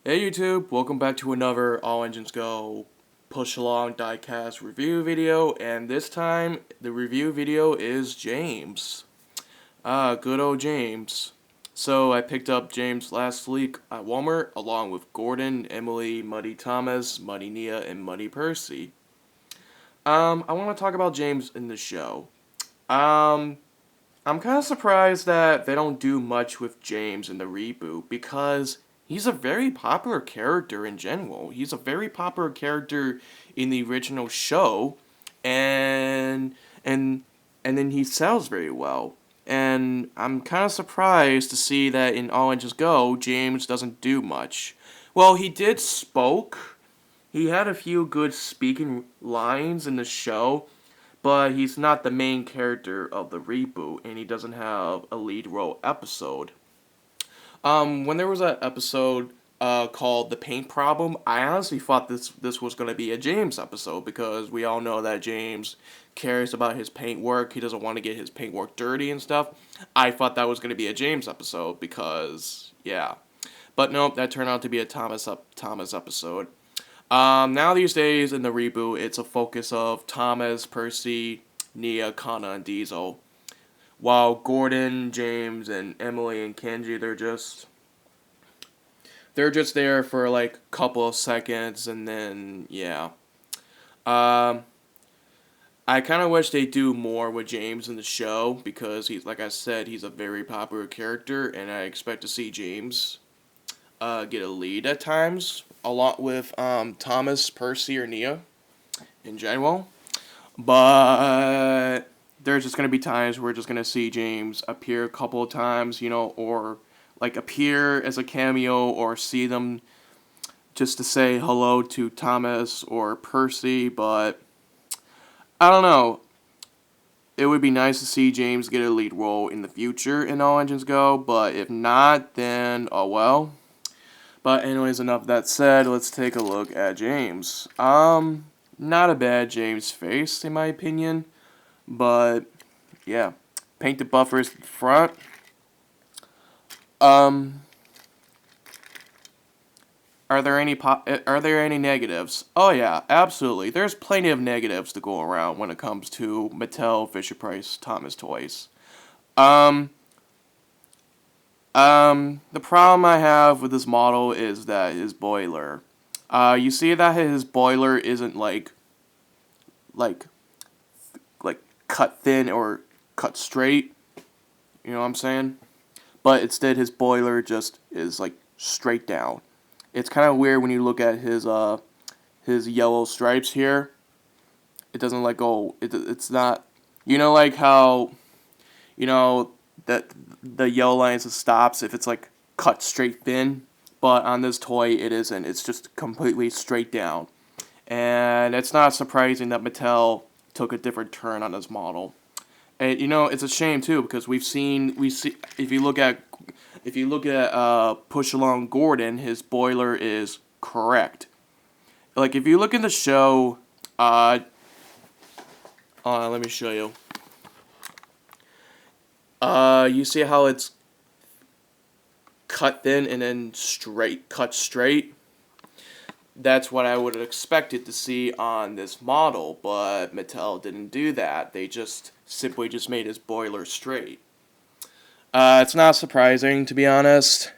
Hey YouTube, welcome back to another All Engines Go push along diecast review video, and this time the review video is James. Good old James. So I picked up James last week at Walmart along with Gordon, Emily, Muddy Thomas, Muddy Nia, and Muddy Percy. I want to talk about James in the show. Um, I'm kind of surprised that they don't do much with James in the reboot because he's a very popular character in general. He's a very popular character in the original show, and and and then he sells very well. And I'm kind of surprised to see that in All Engines Go, James doesn't do much. Well, he did spoke. He had a few good speaking lines in the show, but he's not the main character of the reboot, and he doesn't have a lead role episode. When there was an episode called "The Paint Problem," I honestly thought this was going to be a James episode because we all know that James cares about his paint work. He doesn't want to get his paint work dirty and stuff. I thought that was going to be a James episode because yeah, but nope, that turned out to be a Thomas episode. Now these days in the reboot, it's a focus of Thomas, Percy, Nia, Kana, and Diesel. While Gordon, James, and Emily and Kenji, they're just there for like a couple of seconds, and then yeah. Um, I kind of wish they do more with James in the show because he's like I said, he's a very popular character, and I expect to see James get a lead at times, a lot with Thomas, Percy, or Nia in general. But there's just gonna be times where we're just gonna see James appear a couple of times, or like appear as a cameo, or see them just to say hello to Thomas or Percy. But I don't know. It would be nice to see James get a lead role in the future in All Engines Go, but if not, then oh well. But anyways, enough of that said, let's take a look at James. Not a bad James face, in my opinion. But, yeah. Painted buffers in front. Um, are there any negatives? Oh yeah, absolutely. There's plenty of negatives to go around when it comes to Mattel, Fisher-Price, Thomas Toys. Um, the problem I have with this model is that his boiler. You see that his boiler isn't like, like cut thin or cut straight. You know what I'm saying? But instead, his boiler just is like straight down. It's kind of weird when you look at his yellow stripes here. It doesn't like go. It's not. Like how that the yellow lines of stops if it's like cut straight thin, but on this toy it isn't. It's just completely straight down, and it's not surprising that Mattel took a different turn on this model. And it's a shame too because we see if you look at Push Along Gordon, his boiler is correct. Like if you look in the show, let me show you. You see how it's cut thin and then cut straight? That's what I would have expected to see on this model, but Mattel didn't do that. They simply made his boiler straight. It's not surprising, to be honest.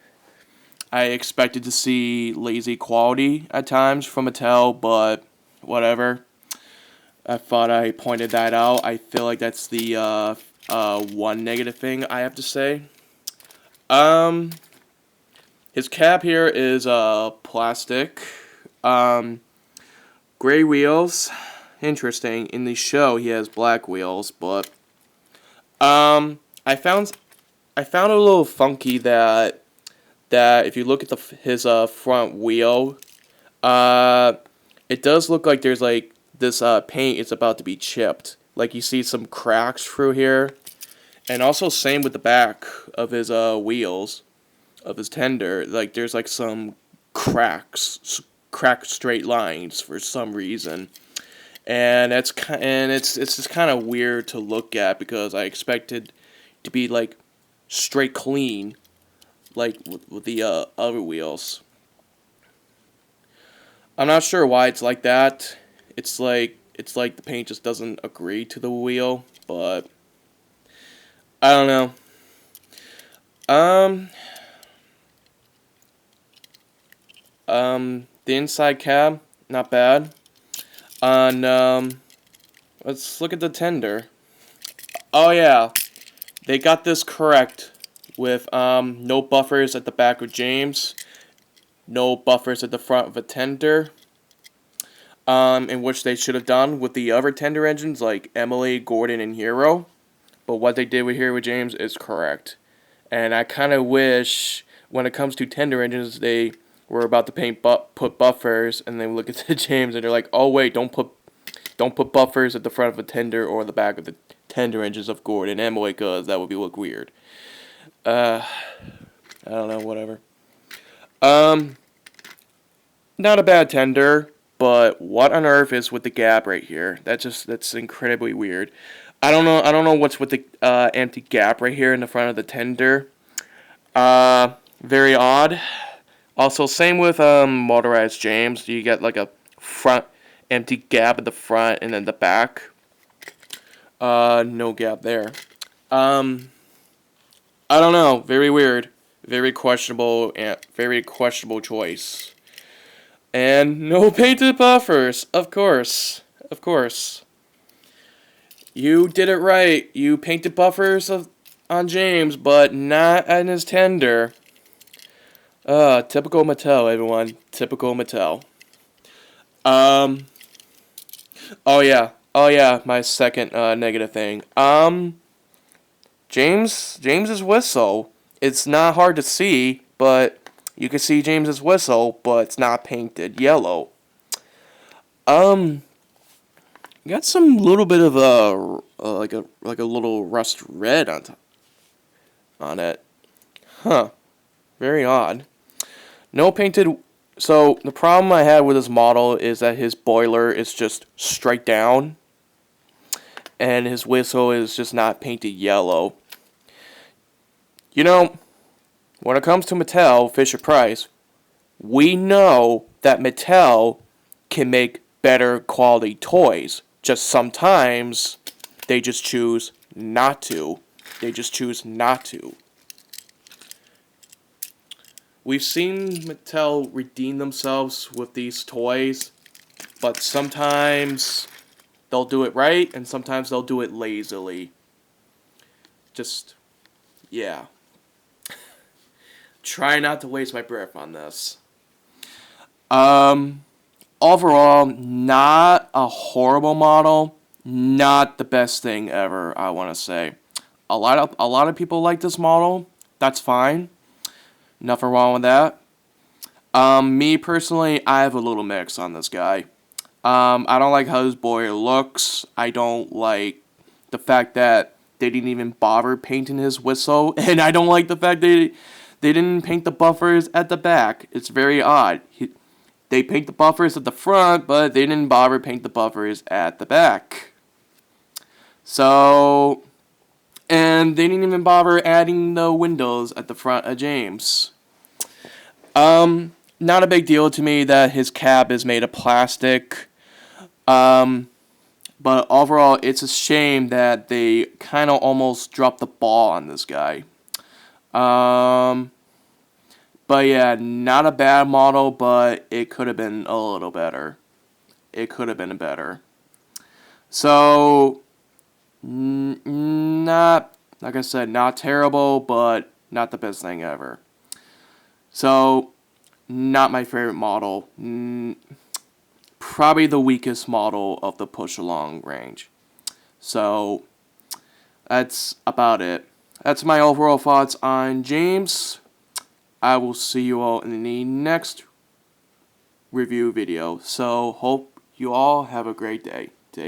I expected to see lazy quality at times from Mattel, but whatever. I thought I pointed that out. I feel like that's the one negative thing I have to say. His cap here is plastic. Gray wheels. Interesting. In the show, he has black wheels, but I found a little funky that if you look at his front wheel, it does look like there's like this paint is about to be chipped. Like you see some cracks through here. And also same with the back of his wheels, of his tender. Like there's like some cracked straight lines for some reason. And it's just kind of weird to look at because I expected to be like straight clean like with the other wheels. I'm not sure why it's like that. It's like the paint just doesn't agree to the wheel, but I don't know. Um, the inside cab, not bad. On let's look at the tender. Oh yeah, they got this correct with no buffers at the back of James, no buffers at the front of a tender. In which they should have done with the other tender engines like Emily, Gordon, and Hero. But what they did with here with James is correct. And I kind of wish, when it comes to tender engines, they were about to put buffers, and they look at the James and they're like, oh wait, don't put buffers at the front of a tender or the back of the tender engines of Gordon and Emily, because that would look weird. I don't know, whatever. Not a bad tender. But what on earth is with the gap right here? That's incredibly weird. I don't know what's with the empty gap right here in the front of the tender. Very odd. Also, same with motorized James. You get like a front empty gap at the front and then the back. No gap there. I don't know. Very weird. Very questionable choice. And no painted buffers, of course. Of course. You did it right. You painted buffers on James, but not on his tender. Typical Mattel, everyone. Typical Mattel. Oh yeah, my second negative thing. James's whistle. It's not hard to see, but you can see James's whistle, but it's not painted yellow. Got some little bit of like a little rust red on it. Huh. Very odd. No painted. So the problem I had with this model is that his boiler is just straight down, and his whistle is just not painted yellow. You know, when it comes to Mattel, Fisher-Price, we know that Mattel can make better quality toys. Just sometimes they just choose not to. They just choose not to. We've seen Mattel redeem themselves with these toys, but sometimes they'll do it right and sometimes they'll do it lazily. Just, yeah. Try not to waste my breath on this. Overall, not a horrible model. Not the best thing ever, I want to say. A lot of people like this model. That's fine. Nothing wrong with that. Me personally, I have a little mix on this guy. I don't like how his boiler looks. I don't like the fact that they didn't even bother painting his whistle, and I don't like the fact they didn't paint the buffers at the back. It's very odd. They paint the buffers at the front, but they didn't bother paint the buffers at the back. So, and they didn't even bother adding the windows at the front of James. Not a big deal to me that his cab is made of plastic. But overall, it's a shame that they kind of almost dropped the ball on this guy. But yeah, not a bad model, but it could have been a little better. It could have been better. So, not, like I said, not terrible, but not the best thing ever. So, not my favorite model. Probably the weakest model of the push-along range. So, that's about it. That's my overall thoughts on James. I will see you all in the next review video. So, hope you all have a great day.